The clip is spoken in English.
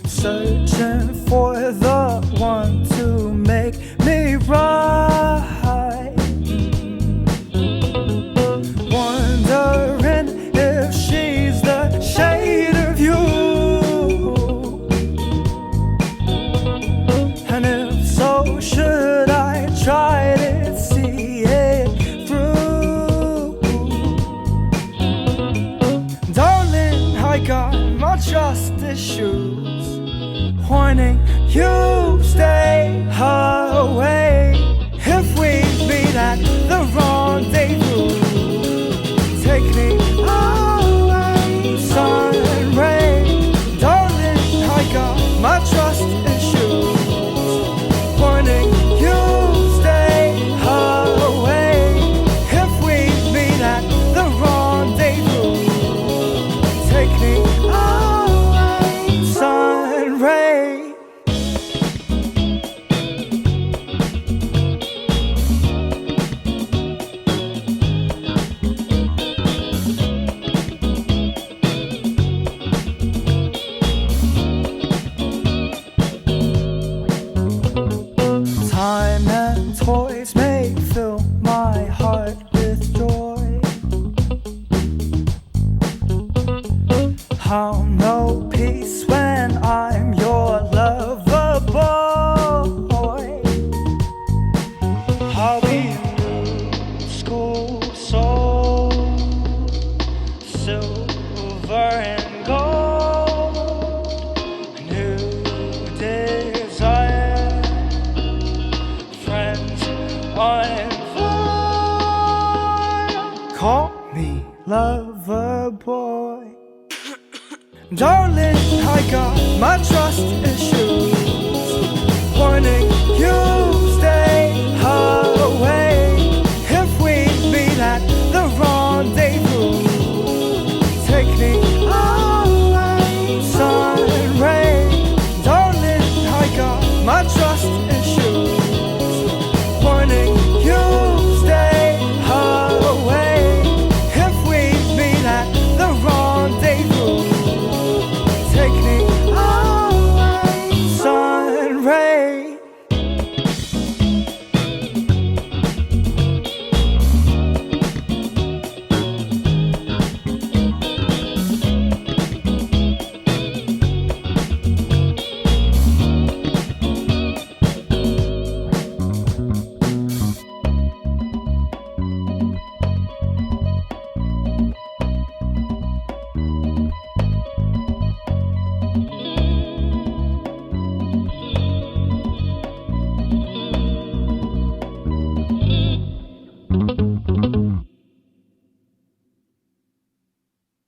Searching for the one to make me right. Wondering if she's the shade of you, and if so, should I try to see it through? Darling, I got my trust issues, warning you stay away. If we meet at the rendezvous, take me away, sun and rain. Darling, I got my trust issues, warning you stay away. If we meet at the rendezvous, take me away, sun and rain. Time and toys may fill my heart with joy. I'll know peace when I'm your lover boy. I'll be a new school soul, silver and gold, new desire, friends on fire. Call me lover boy. Darling, I got my